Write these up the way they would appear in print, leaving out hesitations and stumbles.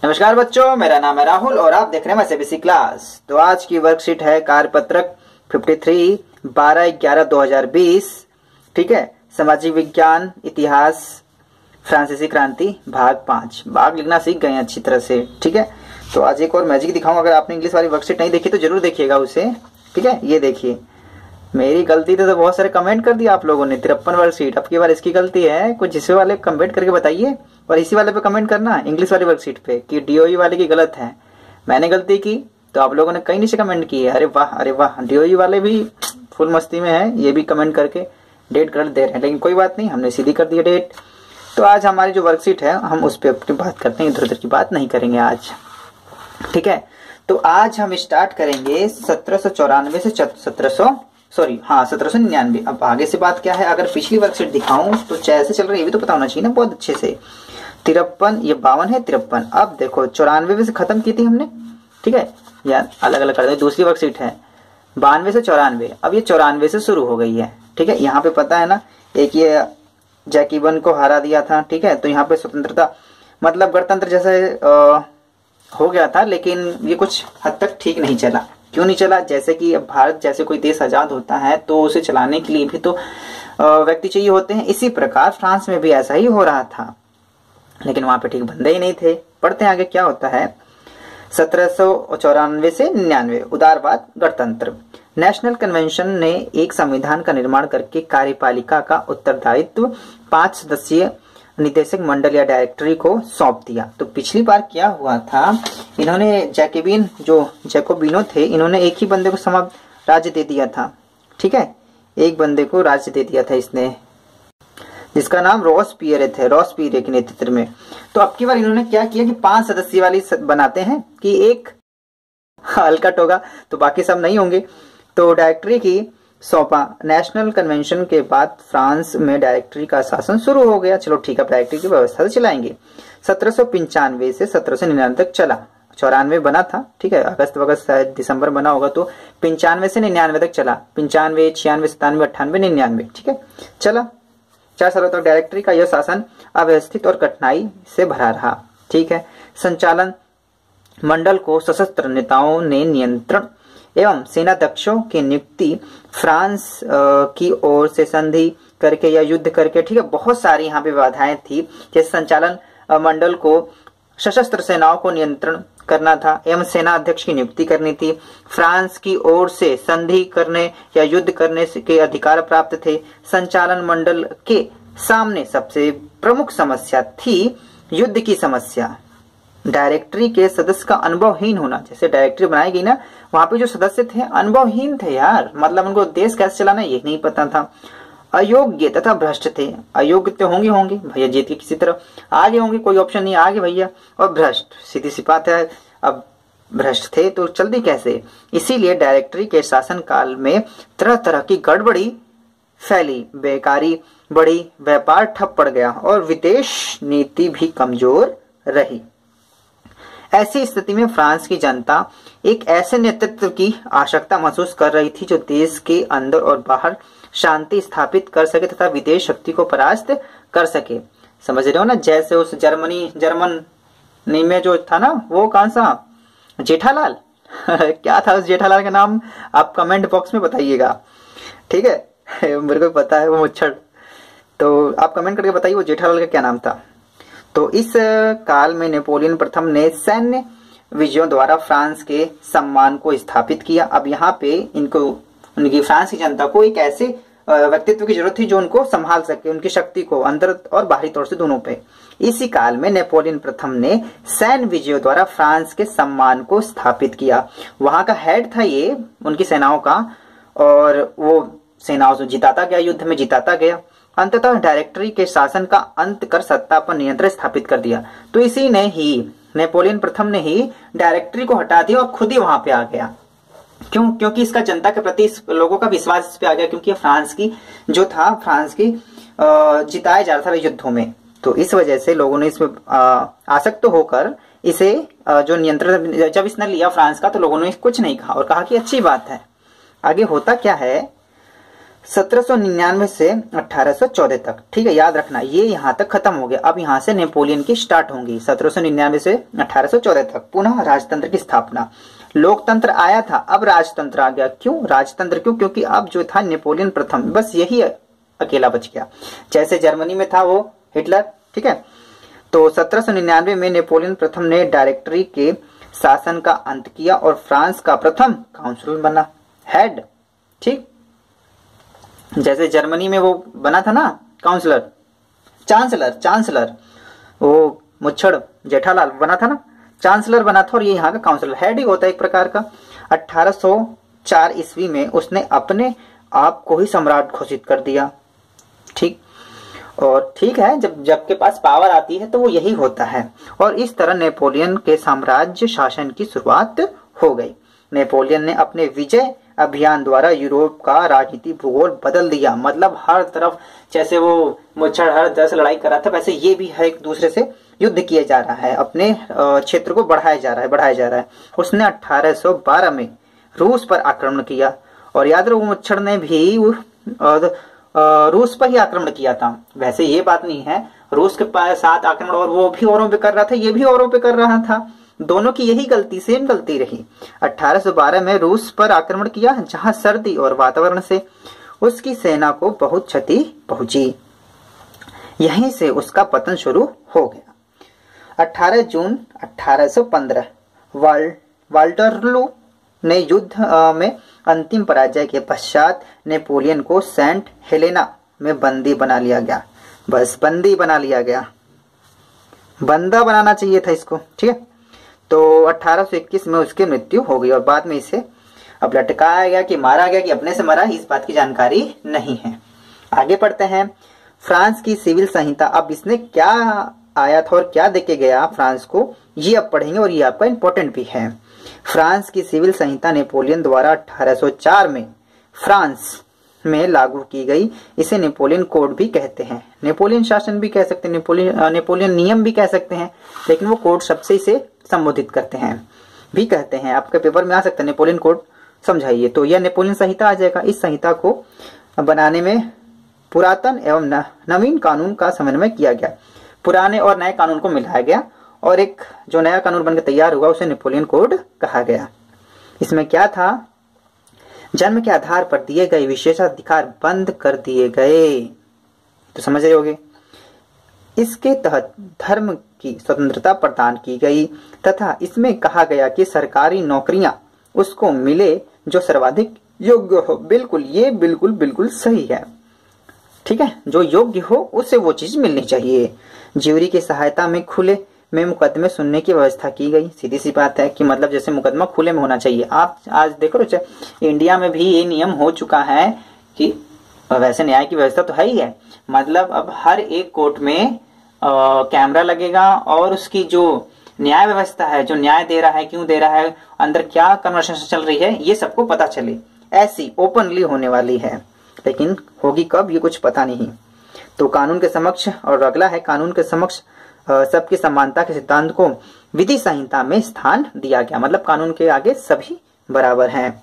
नमस्कार बच्चों, मेरा नाम है राहुल और आप देख रहे हैं सीबीएसई क्लास। तो आज की वर्कशीट है कार्यपत्रक 53 12/11/2020। ठीक है, सामाजिक विज्ञान इतिहास फ्रांसीसी क्रांति भाग 5। भाग लिखना सीख गए हैं अच्छी तरह से। ठीक है, तो आज एक और मैजिक दिखाऊंगा। अगर आपने इंग्लिश वाली वर्कशीट नहीं देखी तो जरूर देखिएगा उसे। ठीक है, ये देखिए, मेरी गलती तो बहुत सारे कमेंट कर दिया आप लोगों ने। 53 वर्कशीट, अब की बार इसकी गलती है। कुछ इसी वाले कमेंट करके बताइए और इसी वाले पे कमेंट करना इंग्लिश वाली वर्कशीट पे कि डीओई वाले की गलत है। मैंने गलती की तो आप लोगों ने कई नीचे कमेंट किए, अरे वाह अरे वाह, डीओई वाले भी फुल मस्ती में है, ये भी कमेंट करके डेट गलत दे रहे हैं। लेकिन कोई बात नहीं, हमने सीधी कर दी डेट। तो आज हमारी जो वर्कशीट है हम उस पर अपनी बात करते हैं, इधर उधर की बात नहीं करेंगे आज। ठीक है, तो आज हम स्टार्ट करेंगे 1794 से 1799। अब आगे से बात क्या है, अगर पिछली वर्कशीट दिखाऊं तो कैसे चल रही है ये भी तो पता होना चाहिए ना बहुत अच्छे से। 53, ये 52 है, 53। अब देखो 94 से खत्म की थी हमने। ठीक है, या अलग अलग कर दे। दूसरी वर्कशीट है 92 से 94। अब ये 94 से शुरू हो गई है। ठीक है, यहाँ पे पता है ना, एक ये जैकिबन को हरा दिया था। ठीक है, तो यहाँ पे स्वतंत्रता मतलब गणतंत्र जैसे हो गया था, लेकिन ये कुछ हद तक ठीक नहीं चला। क्यों नहीं चला? जैसे कि अब भारत जैसे कोई देश आजाद होता है तो उसे चलाने के लिए भी तो व्यक्ति चाहिए होते हैं। इसी प्रकार फ्रांस में भी ऐसा ही हो रहा था, लेकिन वहां पे ठीक बंदे ही नहीं थे। पढ़ते हैं आगे क्या होता है। 1794 से 99, उदारवाद गणतंत्र। नेशनल कन्वेंशन ने एक संविधान का निर्माण करके कार्यपालिका का उत्तरदायित्व 5 सदस्यीय निदेशक मंडल या डायरेक्टरी को सौंप दिया। तो पिछली बार क्या हुआ था, इन्होंने जैकोबिनो थे, इन्होंने एक ही बंदे को राज्य दे दिया था। ठीक है, एक बंदे को राज्य दे दिया था इसने, जिसका नाम रॉसपियरे थे, रॉसपियरे के नेतृत्व में। तो अब की बार इन्होंने क्या किया कि 5 सदस्य वाली बनाते हैं कि एक हलकट होगा तो बाकी सब नहीं होंगे। तो डायरेक्टरी की सौंपा। नेशनल कन्वेंशन के बाद फ्रांस में डायरेक्टरी का शासन शुरू हो गया। चलो ठीक है, डायरेक्टरी की व्यवस्था से चलाएंगे। 1795 से 1799 तक चला। 94 बना था। ठीक है, अगस्त शायद दिसंबर बना होगा, तो 95 से 99 तक चला। 95, 96, 97, 98, 99। ठीक है, चला 4 सालों तक डायरेक्टरी का यह शासन अव्यवस्थित और कठिनाई से भरा रहा। ठीक है, संचालन मंडल को सशस्त्र नेताओं ने नियंत्रण एवं सेनाध्यक्षों की नियुक्ति फ्रांस की ओर से संधि करके या युद्ध करके। ठीक है, बहुत सारी यहाँ पे बाधाएं थी। जैसे संचालन मंडल को सशस्त्र सेनाओं को नियंत्रण करना था एवं सेना अध्यक्ष की नियुक्ति करनी थी। फ्रांस की ओर से संधि करने या युद्ध करने के अधिकार प्राप्त थे। संचालन मंडल के सामने सबसे प्रमुख समस्या थी युद्ध की समस्या। डायरेक्टरी के सदस्य का अनुभवहीन होना। जैसे डायरेक्टरी बनाई गई ना, वहां पे जो सदस्य थे अनुभवहीन थे यार, मतलब उनको देश कैसे चलाना ये नहीं पता था। अयोग्य तथा भ्रष्ट थे। अयोग्य तो होंगे भैया, जीत के किसी तरह आगे होंगे, कोई ऑप्शन नहीं, आगे भैया। और भ्रष्ट, सीधी सी बात है, अब भ्रष्ट थे तो जल्दी कैसे। इसीलिए डायरेक्टरी के शासन काल में तरह तरह की गड़बड़ी फैली, बेकारी बढ़ी, व्यापार ठप पड़ गया और विदेश नीति भी कमजोर रही। ऐसी स्थिति में फ्रांस की जनता एक ऐसे नेतृत्व की आवश्यकता महसूस कर रही थी जो देश के अंदर और बाहर शांति स्थापित कर सके तथा विदेश शक्ति को परास्त कर सके। समझ रहे हो ना, जैसे उस जर्मनी में जो था ना, वो कौन सा जेठालाल क्या था उस जेठालाल का नाम, आप कमेंट बॉक्स में बताइएगा। ठीक है, मेरे को पता है वो मुच्छड़, तो आप कमेंट करके बताइए वो जेठालाल का क्या नाम था। तो इस काल में नेपोलियन प्रथम ने सैन्य विजयों द्वारा फ्रांस के सम्मान को स्थापित किया। अब यहाँ पे उनकी फ्रांस की जनता को एक ऐसे व्यक्तित्व की जरूरत थी जो उनको संभाल सके, उनकी शक्ति को अंदर और बाहरी तौर से दोनों पे। इसी काल में नेपोलियन प्रथम ने सैन्य विजयों द्वारा फ्रांस के सम्मान को स्थापित किया। वहां का हेड था ये उनकी सेनाओं का, और वो सेनाओं से जिताता गया, युद्ध में जिताता गया। अंततः डायरेक्टरी के शासन का अंत कर सत्ता पर नियंत्रण स्थापित कर दिया। तो इसी ने ही, नेपोलियन प्रथम ने ही डायरेक्टरी को हटा दिया और खुद ही वहां पे आ गया। क्यों? क्योंकि इसका जनता के प्रति लोगों का विश्वास इस पे आ गया, क्योंकि फ्रांस की जिताया जा रहा था युद्धों में। तो इस वजह से लोगों ने इसमें आसक्त होकर इसे जो नियंत्रण जब इसने लिया फ्रांस का, तो लोगों ने कुछ नहीं कहा और कहा कि अच्छी बात है। आगे होता क्या है, 1799 से 1814 तक। ठीक है, याद रखना ये यहाँ तक खत्म हो गया। अब यहाँ से नेपोलियन की स्टार्ट होंगी 1799 से 1814 तक। पुनः राजतंत्र की स्थापना। लोकतंत्र आया था, अब राजतंत्र आ गया। क्यों राजतंत्र? क्यों? क्योंकि अब जो था नेपोलियन प्रथम, बस यही अकेला बच गया। जैसे जर्मनी में था वो हिटलर। ठीक है, तो 1799 में नेपोलियन प्रथम ने डायरेक्टरी के शासन का अंत किया और फ्रांस का प्रथम काउंसिल बना, हेड। ठीक, जैसे जर्मनी में वो बना था ना काउंसलर, चांसलर वो मुच्छड़ जेठालाल बना था ना, चांसलर बना था, और ये यहाँ का काउंसलर, हेड ही होता है एक प्रकार का। 1804 ईस्वी में उसने अपने आप को ही सम्राट घोषित कर दिया। ठीक, और ठीक है, जब के पास पावर आती है तो वो यही होता है। और इस तरह नेपोलियन के साम्राज्य शासन की शुरुआत हो गई। नेपोलियन ने अपने विजय अभियान द्वारा यूरोप का राजनीति भूगोल बदल दिया। मतलब हर तरफ, जैसे वो मुच्छड़ हर तरह से लड़ाई कर रहा था, वैसे ये भी हर एक दूसरे से युद्ध किया जा रहा है, अपने क्षेत्र को बढ़ाया जा रहा है। उसने 1812 में रूस पर आक्रमण किया, और याद रखो मुच्छड़ ने भी रूस पर ही आक्रमण किया था। वैसे ये बात नहीं है, रूस के साथ आक्रमण और वो भी औरों पे कर रहा था, ये भी औरों पे कर रहा था, दोनों की यही गलती, सेम गलती रही। 1812 में रूस पर आक्रमण किया, जहां सर्दी और वातावरण से उसकी सेना को बहुत क्षति पहुंची। यहीं से उसका पतन शुरू हो गया। 18 जून 1815 वाल्टरलू ने युद्ध में अंतिम पराजय के पश्चात नेपोलियन को सेंट हेलेना में बंदी बना लिया गया। बस बंदी बना लिया गया, बंदा बनाना चाहिए था इसको। ठीक है, तो 1821 में उसकी मृत्यु हो गई, और बाद में इसे अब लटकाया गया कि मारा गया कि अपने से मरा, इस बात की जानकारी नहीं है। आगे पढ़ते हैं। फ्रांस की सिविल संहिता, अब इसने क्या आया था और क्या देके गया फ्रांस को, ये अब पढ़ेंगे, और ये आपका इंपॉर्टेंट भी है। फ्रांस की सिविल संहिता नेपोलियन द्वारा 1804 में फ्रांस में लागू की गई। इसे नेपोलियन कोड भी कहते हैं, नेपोलियन शासन भी कह सकते हैं, नेपोलियन नियम भी कह सकते हैं, लेकिन वो कोड शब्द से इसे संबोधित करते हैं भी कहते हैं। आपके पेपर में आ सकता है नेपोलियन कोड समझाइए, तो यह नेपोलियन संहिता आ जाएगा। इस संहिता को बनाने में पुरातन एवं नवीन कानून का समन्वय किया गया। पुराने और नए कानून को मिलाया गया, और एक जो नया कानून बनकर तैयार हुआ उसे नेपोलियन कोड कहा गया। इसमें क्या था, जन्म के आधार पर दिए गए विशेषाधिकार बंद कर दिए गए, तो समझ रहे होगे। इसके तहत धर्म की स्वतंत्रता प्रदान की गई, तथा इसमें कहा गया कि सरकारी नौकरियां उसको मिले जो सर्वाधिक योग्य हो। बिल्कुल, ये बिल्कुल सही है। ठीक है, जो योग्य हो उसे वो चीज मिलनी चाहिए। ज्यूरी की सहायता में खुले में मुकदमे सुनने की व्यवस्था की गई। सीधी सी बात है कि मतलब जैसे मुकदमा खुले में होना चाहिए। आप आज देखो, इंडिया में भी ये नियम हो चुका है कि वैसे न्याय की व्यवस्था तो है ही है, मतलब अब हर एक कोर्ट में कैमरा लगेगा, और उसकी जो न्याय व्यवस्था है, जो न्याय दे रहा है, क्यों दे रहा है, अंदर क्या कन्वर्सेशन चल रही है, ये सबको पता चले। ऐसी ओपनली होने वाली है, लेकिन होगी कब ये कुछ पता नहीं। तो कानून के समक्ष, और अगला है कानून के समक्ष सबकी समानता के सिद्धांत को विधि संहिता में स्थान दिया गया। मतलब कानून के आगे सभी बराबर हैं।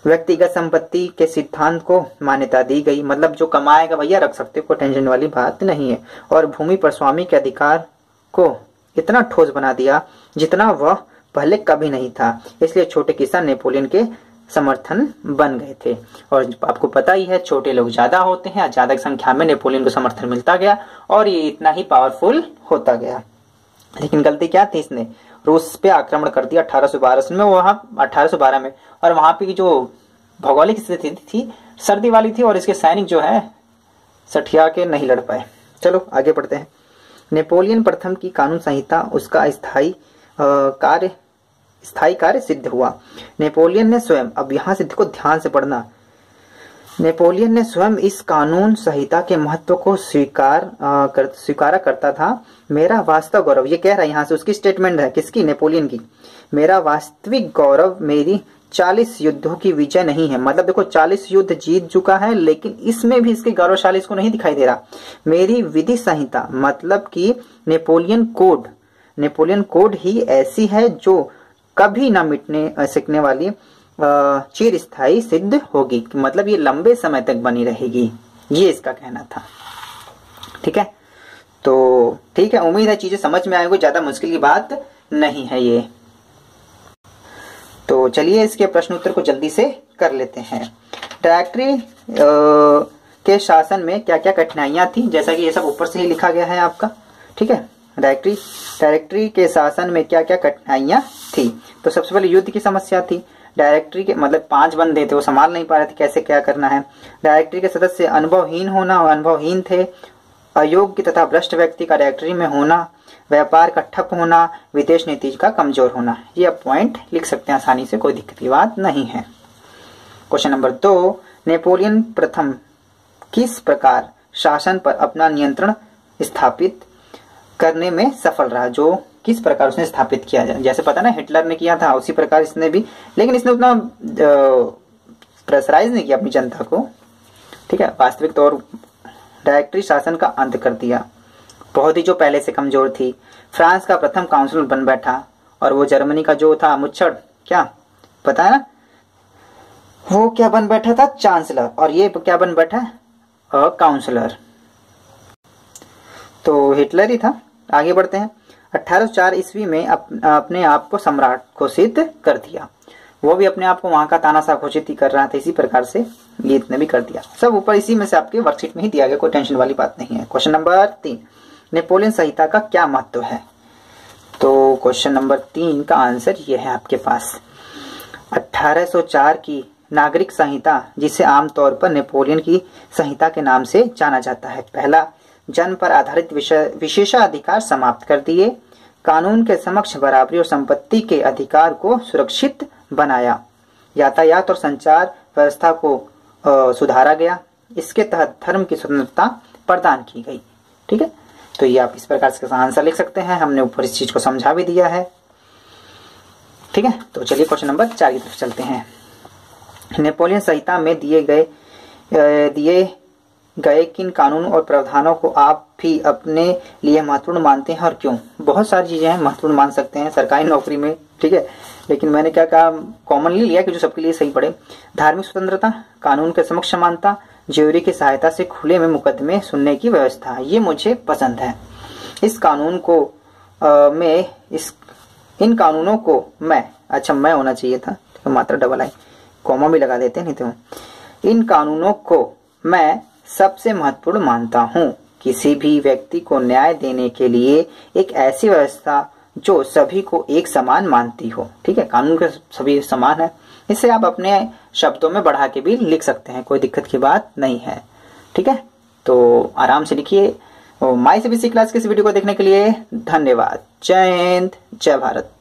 व्यक्तिगत संपत्ति के सिद्धांत को मान्यता दी गई, मतलब जो कमाएगा भैया रख सकते हो, कोई टेंशन वाली बात नहीं है। और भूमि पर स्वामी के अधिकार को इतना ठोस बना दिया जितना वह पहले कभी नहीं था। इसलिए छोटे किसान नेपोलियन के समर्थन बन गए थे। और आपको पता ही है, छोटे लोग ज्यादा होते हैं, ज्यादा संख्या में नेपोलियन को समर्थन मिलता गया, और ये इतना ही पावरफुल होता गया। लेकिन गलती क्या थी, इसने रूस पे आक्रमण कर दिया 1812 में, वहां 1812 में, और वहां पे जो भौगोलिक स्थिति थी सर्दी वाली थी, और इसके सैनिक जो है सठिया के नहीं लड़ पाए। चलो आगे बढ़ते हैं। नेपोलियन प्रथम की कानून संहिता उसका स्थायी कार्य सिद्ध हुआ। नेपोलियन ने स्वयं, अब यहां से देखो ध्यान से पढ़ना, नेपोलियन ने स्वयं इस कानून संहिता के महत्व को स्वीकारा करता था। मेरा वास्तव गौरव, ये कह रहा है यहाँ से, उसकी स्टेटमेंट है, किसकी, नेपोलियन की। मेरा वास्तविक गौरव मेरी 40 युद्धों की विजय नहीं है। मतलब देखो 40 युद्ध जीत चुका है, लेकिन इसमें भी इसके गौरवशाली इसको नहीं दिखाई दे रहा। मेरी विधि संहिता, मतलब कि नेपोलियन कोड ही ऐसी है जो कभी ना मिटने सकने वाली, चिरस्थायी सिद्ध होगी, मतलब ये लंबे समय तक बनी रहेगी, ये इसका कहना था। ठीक है, तो ठीक है, उम्मीद है चीजें समझ में आएगी, ज्यादा मुश्किल की बात नहीं है ये। तो चलिए इसके प्रश्न उत्तर को जल्दी से कर लेते हैं। डायरेक्टरी के शासन में क्या क्या कठिनाइयां थी, जैसा कि ये सब ऊपर से ही लिखा गया है आपका। ठीक है, डायरेक्टरी के शासन में क्या क्या कठिनाइयां थी। तो सबसे पहले युद्ध की समस्या थी। डायरेक्टरी के मतलब 5 बंदे थे, वो संभाल नहीं पा रहे थे कैसे क्या करना है। डायरेक्टरी के सदस्य अनुभवहीन थे। अयोग्य तथा भ्रष्ट व्यक्ति का डायरेक्टरी में होना, व्यापार का ठप होना, विदेश नीति का कमजोर होना। ये आप पॉइंट लिख सकते हैं आसानी से, कोई दिक्कत की बात नहीं है। क्वेश्चन नंबर 2, नेपोलियन प्रथम किस प्रकार शासन पर अपना नियंत्रण स्थापित करने में सफल रहा। जो किस प्रकार उसने स्थापित किया जाए, जैसे पता ना हिटलर ने किया था उसी प्रकार इसने भी, लेकिन इसने उतना प्रेशराइज नहीं किया अपनी जनता को। ठीक है, वास्तविक तौर डायरेक्टरी शासन का अंत कर दिया। बहुत ही जो पहले से कमजोर थी। फ्रांस का प्रथम काउंसिलर बन बैठा, और वो जर्मनी का जो था मुच्छड़, क्या पता है ना, वो क्या बन बैठा था, चांसलर, और ये क्या बन बैठा, काउंसलर। तो हिटलर ही था। आगे बढ़ते हैं। 1804 ईस्वी में अपने आप को सम्राट घोषित कर दिया। वो भी अपने आप को वहां का तानाशाह घोषित ही कर रहा था, इसी प्रकार से ये इतने भी कर दिया। सब ऊपर इसी में से आपके वर्कशीट में ही दिया गया, कोई टेंशन वाली बात नहीं है। क्वेश्चन नंबर 3, नेपोलियन संहिता का क्या महत्व है। तो क्वेश्चन नंबर 3 का आंसर ये है आपके पास। 1804 की नागरिक संहिता, जिसे आमतौर पर नेपोलियन की संहिता के नाम से जाना जाता है। पहला, जन्म पर आधारित विशेषाधिकार समाप्त कर दिए। कानून के समक्ष बराबरी और संपत्ति के अधिकार को सुरक्षित बनाया। यातायात और संचार व्यवस्था को सुधारा गया। इसके तहत धर्म की स्वतंत्रता प्रदान की गई। ठीक है, तो ये आप इस प्रकार से आंसर लिख सकते हैं। हमने ऊपर इस चीज को समझा भी दिया है। ठीक है, तो चलिए क्वेश्चन नंबर 4 की तरफ चलते हैं। नेपोलियन संहिता में दिए गए किन कानून और प्रावधानों को आप भी अपने लिए महत्वपूर्ण मानते हैं और क्यों। बहुत सारी चीजें हैं महत्वपूर्ण मान सकते हैं सरकारी नौकरी में। ठीक है, लेकिन मैंने क्या कहा, कॉमनली लिया कि जो सबके लिए सही पड़े। धार्मिक स्वतंत्रता, कानून के समक्ष समानता, ज्यूरी की सहायता से खुले में मुकदमे सुनने की व्यवस्था, ये मुझे पसंद है। इस कानून को इन कानूनों को मैं होना चाहिए था, तो मात्रा डबल आई, कॉमा भी लगा देते नहीं तो। इन कानूनों को मैं सबसे महत्वपूर्ण मानता हूँ। किसी भी व्यक्ति को न्याय देने के लिए एक ऐसी व्यवस्था जो सभी को एक समान मानती हो। ठीक है, कानून के सभी समान है। इसे आप अपने शब्दों में बढ़ा के भी लिख सकते हैं, कोई दिक्कत की बात नहीं है। ठीक है, तो आराम से लिखिए। माई सीबीएसई क्लास के इस वीडियो को देखने के लिए धन्यवाद। जय हिंद, जय भारत।